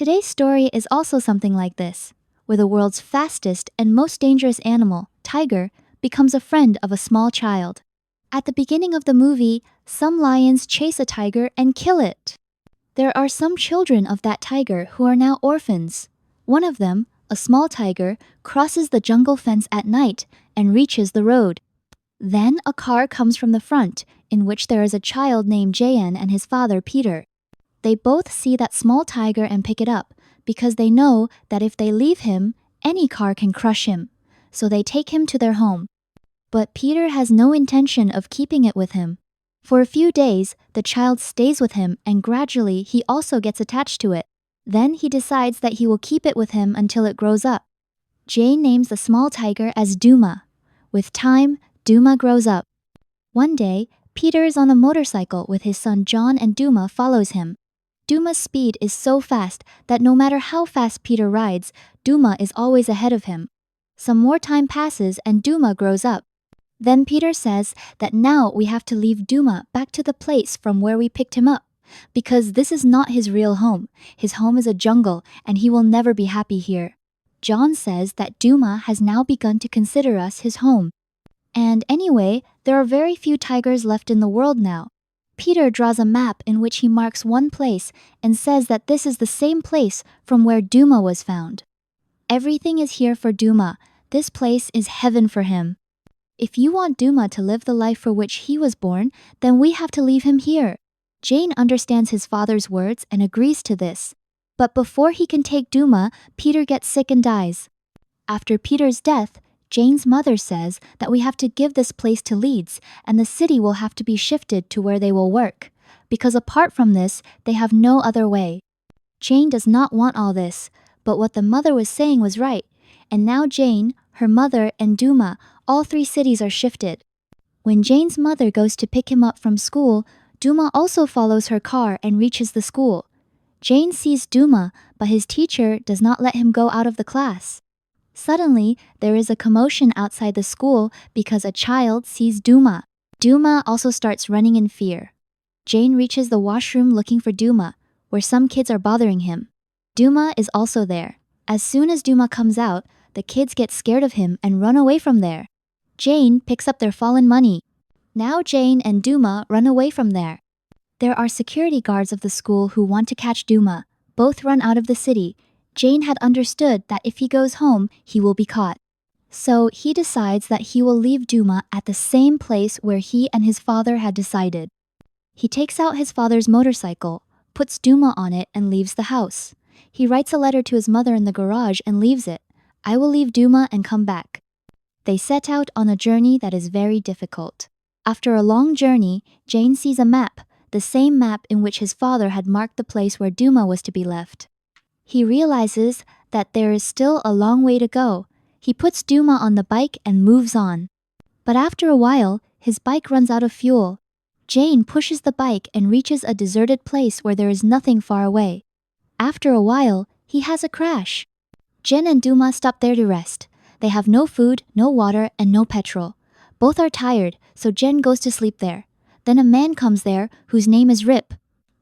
Today's story is also something like this, where the world's fastest and most dangerous animal, tiger, becomes a friend of a small child. At the beginning of the movie, some lions chase a tiger and kill it. There are some children of that tiger who are now orphans. One of them, a small tiger, crosses the jungle fence at night and reaches the road. Then a car comes from the front, in which there is a child named Jayan and his father Peter. They both see that small tiger and pick it up, because they know that if they leave him, any car can crush him. So they take him to their home. But Peter has no intention of keeping it with him. For a few days, the child stays with him and gradually he also gets attached to it. Then he decides that he will keep it with him until it grows up. Jane names the small tiger as Duma. With time, Duma grows up. One day, Peter is on a motorcycle with his son John and Duma follows him. Duma's speed is so fast that no matter how fast Peter rides, Duma is always ahead of him. Some more time passes and Duma grows up. Then Peter says that now we have to leave Duma back to the place from where we picked him up, because this is not his real home. His home is a jungle and he will never be happy here. John says that Duma has now begun to consider us his home. And anyway, there are very few tigers left in the world now. Peter draws a map in which he marks one place and says that this is the same place from where Duma was found. Everything is here for Duma. This place is heaven for him. If you want Duma to live the life for which he was born, then we have to leave him here. Jane understands his father's words and agrees to this. But before he can take Duma, Peter gets sick and dies. After Peter's death, Jane's mother says that we have to give this place to Leeds and the city will have to be shifted to where they will work, because apart from this, they have no other way. Jane does not want all this, but what the mother was saying was right, and now Jane, her mother, and Duma, all three cities are shifted. When Jane's mother goes to pick him up from school, Duma also follows her car and reaches the school. Jane sees Duma, but his teacher does not let him go out of the class. Suddenly, there is a commotion outside the school because a child sees Duma. Duma also starts running in fear. Jane reaches the washroom looking for Duma, where some kids are bothering him. Duma is also there. As soon as Duma comes out, the kids get scared of him and run away from there. Jane picks up their fallen money. Now Jane and Duma run away from there. There are security guards of the school who want to catch Duma. Both run out of the city. Jane had understood that if he goes home, he will be caught. So he decides that he will leave Duma at the same place where he and his father had decided. He takes out his father's motorcycle, puts Duma on it, and leaves the house. He writes a letter to his mother in the garage and leaves it. I will leave Duma and come back. They set out on a journey that is very difficult. After a long journey, Jane sees a map, the same map in which his father had marked the place where Duma was to be left. He realizes that there is still a long way to go. He puts Duma on the bike and moves on. But after a while, his bike runs out of fuel. Jane pushes the bike and reaches a deserted place where there is nothing far away. After a while, he has a crash. Jen and Duma stop there to rest. They have no food, no water, and no petrol. Both are tired, so Jen goes to sleep there. Then a man comes there whose name is Rip.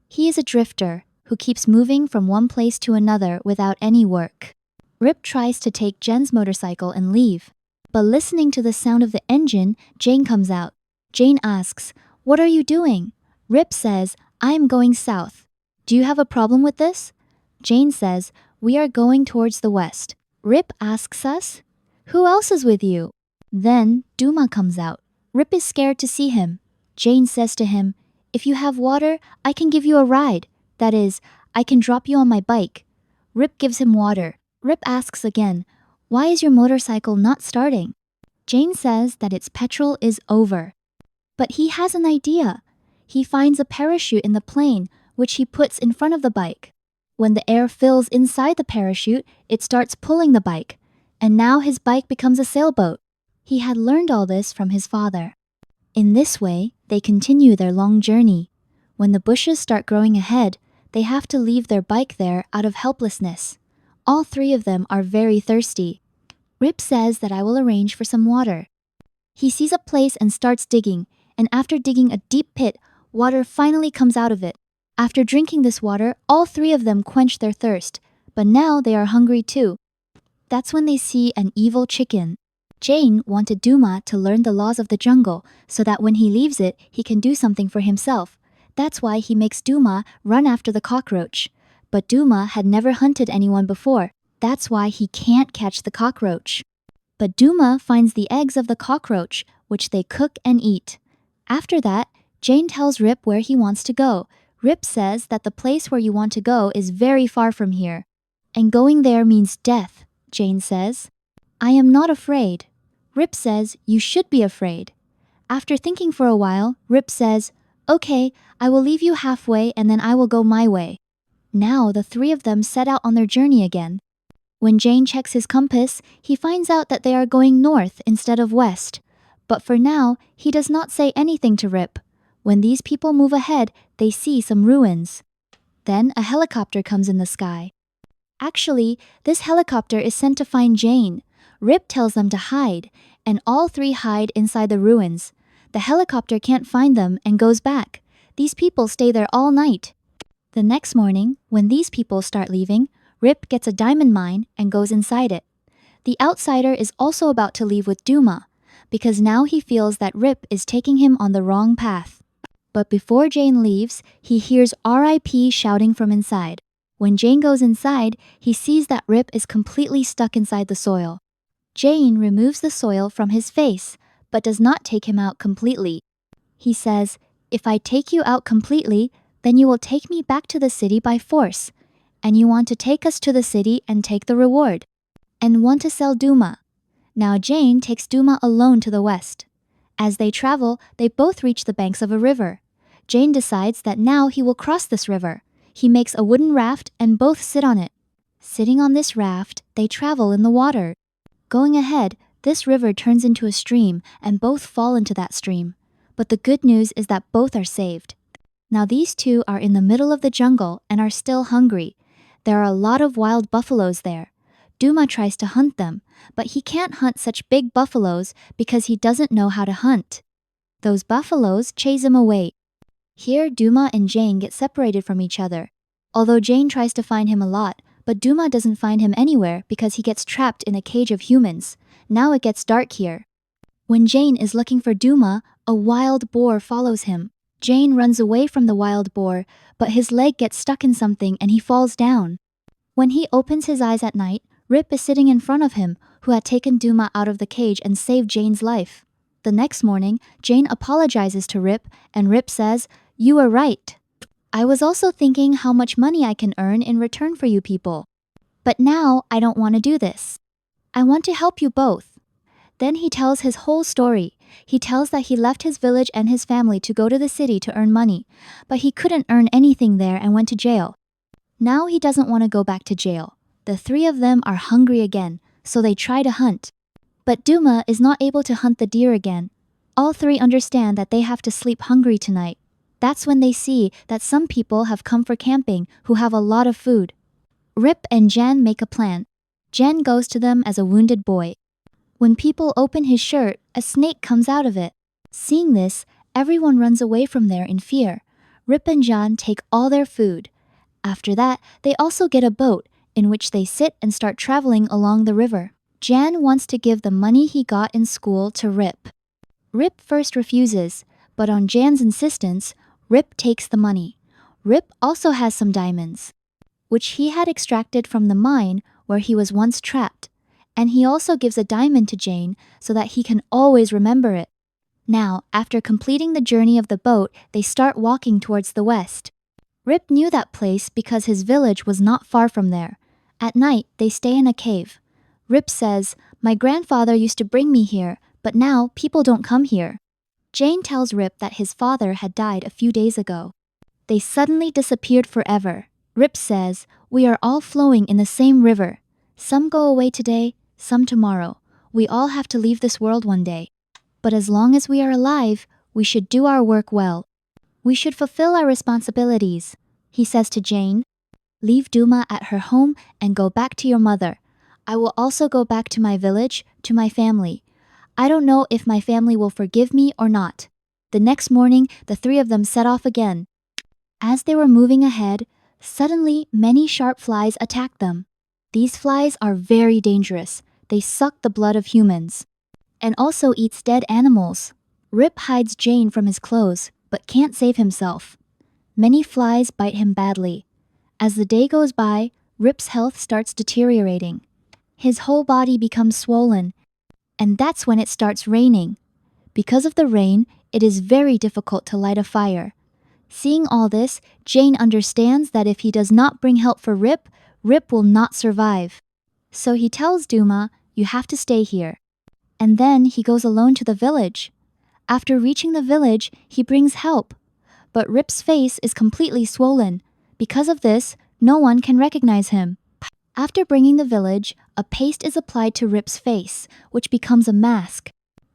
He is a drifter who keeps moving from one place to another without any work. Rip tries to take Jen's motorcycle and leave. But listening to the sound of the engine, Jane comes out. Jane asks, "What are you doing?" Rip says, "I am going south. Do you have a problem with this?" Jane says, "We are going towards the west." Rip asks us, "Who else is with you?" Then Duma comes out. Rip is scared to see him. Jane says to him, "If you have water, I can give you a ride. That is, I can drop you on my bike." Rip gives him water. Rip asks again, "Why is your motorcycle not starting?" Jane says that its petrol is over. But he has an idea. He finds a parachute in the plane, which he puts in front of the bike. When the air fills inside the parachute, it starts pulling the bike. And now his bike becomes a sailboat. He had learned all this from his father. In this way, they continue their long journey. When the bushes start growing ahead, they have to leave their bike there out of helplessness. All three of them are very thirsty. Rip says that I will arrange for some water. He sees a place and starts digging, and after digging a deep pit, water finally comes out of it. After drinking this water, all three of them quench their thirst. but now they are hungry too. That's when they see an evil chicken. Jane wanted Duma to learn the laws of the jungle so that when he leaves it, he can do something for himself. That's why he makes Duma run after the cockroach. But Duma had never hunted anyone before. That's why he can't catch the cockroach. But Duma finds the eggs of the cockroach, which they cook and eat. After that, Jane tells Rip where he wants to go. Rip says that the place where you want to go is very far from here. And going there means death, Jane says. I am not afraid. Rip says, you should be afraid. After thinking for a while, Rip says, okay, I will leave you halfway and then I will go my way. Now the three of them set out on their journey again. When Jane checks his compass, he finds out that they are going north instead of west. But for now, he does not say anything to Rip. When these people move ahead, they see some ruins. Then a helicopter comes in the sky. Actually, this helicopter is sent to find Jane. Rip tells them to hide, and all three hide inside the ruins. The helicopter can't find them and goes back. These people stay there all night. The next morning, when these people start leaving, Rip gets a diamond mine and goes inside it. The outsider is also about to leave with Duma, because now he feels that Rip is taking him on the wrong path. But before Jane leaves, he hears R.I.P. shouting from inside. When Jane goes inside, he sees that Rip is completely stuck inside the soil. Jane removes the soil from his face, but does not take him out completely. He says, if I take you out completely, then you will take me back to the city by force. And you want to take us to the city and take the reward. And want to sell Duma. Now Jane takes Duma alone to the west. As they travel, they both reach the banks of a river. Jane decides that now he will cross this river. He makes a wooden raft and both sit on it. Sitting on this raft, they travel in the water. Going ahead, this river turns into a stream and both fall into that stream. But the good news is that both are saved. Now these two are in the middle of the jungle and are still hungry. There are a lot of wild buffaloes there. Duma tries to hunt them, but he can't hunt such big buffaloes because he doesn't know how to hunt. Those buffaloes chase him away. Here Duma and Jane get separated from each other. Although Jane tries to find him a lot, but Duma doesn't find him anywhere because he gets trapped in a cage of humans. Now it gets dark here. When Jane is looking for Duma, a wild boar follows him. Jane runs away from the wild boar, but his leg gets stuck in something and he falls down. When he opens his eyes at night, Rip is sitting in front of him, who had taken Duma out of the cage and saved Jane's life. The next morning, Jane apologizes to Rip, and Rip says, you were right. I was also thinking how much money I can earn in return for you people. But now I don't want to do this. I want to help you both. Then he tells his whole story. He tells that he left his village and his family to go to the city to earn money, but he couldn't earn anything there and went to jail. Now he doesn't want to go back to jail. The three of them are hungry again, so they try to hunt. But Duma is not able to hunt the deer again. All three understand that they have to sleep hungry tonight. That's when they see that some people have come for camping who have a lot of food. Rip and Jen make a plan. Jen goes to them as a wounded boy. When people open his shirt, a snake comes out of it. Seeing this, everyone runs away from there in fear. Rip and Jen take all their food. After that, they also get a boat, in which they sit and start traveling along the river. Jan wants to give the money he got in school to Rip. Rip first refuses, but on Jan's insistence, Rip takes the money. Rip also has some diamonds, which he had extracted from the mine where he was once trapped. And he also gives a diamond to Jane so that he can always remember it. Now, after completing the journey of the boat, they start walking towards the west. Rip knew that place because his village was not far from there. At night, they stay in a cave. Rip says, my grandfather used to bring me here, but now people don't come here. Jane tells Rip that his father had died a few days ago. They suddenly disappeared forever. Rip says, we are all flowing in the same river. Some go away today, some tomorrow. We all have to leave this world one day. But as long as we are alive, we should do our work well. We should fulfill our responsibilities. He says to Jane, leave Duma at her home and go back to your mother. I will also go back to my village, to my family. I don't know if my family will forgive me or not. The next morning, the three of them set off again. As they were moving ahead, Suddenly, many sharp flies attack them. These flies are very dangerous. They suck the blood of humans and also eats dead animals. Rip hides Jane from his clothes, but can't save himself. Many flies bite him badly. As the day goes by, Rip's health starts deteriorating. His whole body becomes swollen, and that's when it starts raining. Because of the rain, it is very difficult to light a fire. Seeing all this, Jane understands that if he does not bring help for Rip, Rip will not survive. So he tells Duma, "You have to stay here." And then he goes alone to the village. After reaching the village, he brings help. But Rip's face is completely swollen. Because of this, no one can recognize him. After bringing the village, a paste is applied to Rip's face, which becomes a mask.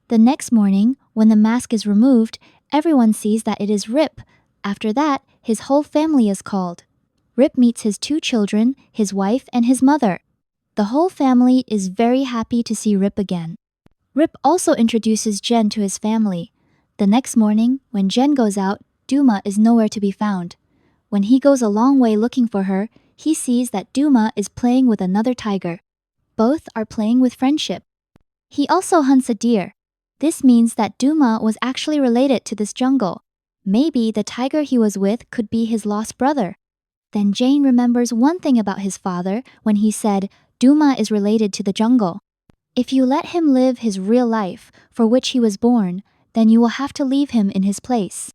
The next morning, when the mask is removed, everyone sees that it is Rip. After that, his whole family is called. Rip meets his 2 children, his wife, and his mother. The whole family is very happy to see Rip again. Rip also introduces Jen to his family. The next morning, when Jen goes out, Duma is nowhere to be found. When he goes a long way looking for her, he sees that Duma is playing with another tiger. Both are playing with friendship. He also hunts a deer. This means that Duma was actually related to this jungle. Maybe the tiger he was with could be his lost brother. Then Jane remembers one thing about his father when he said, "Duma is related to the jungle." If you let him live his real life, for which he was born, then you will have to leave him in his place.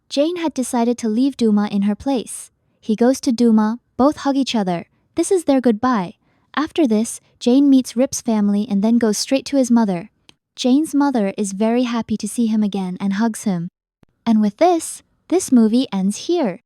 Jane had decided to leave Duma in her place. He goes to Duma, both hug each other. This is their goodbye. After this, Jane meets Rip's family and then goes straight to his mother. Jane's mother is very happy to see him again and hugs him. And with this movie ends here.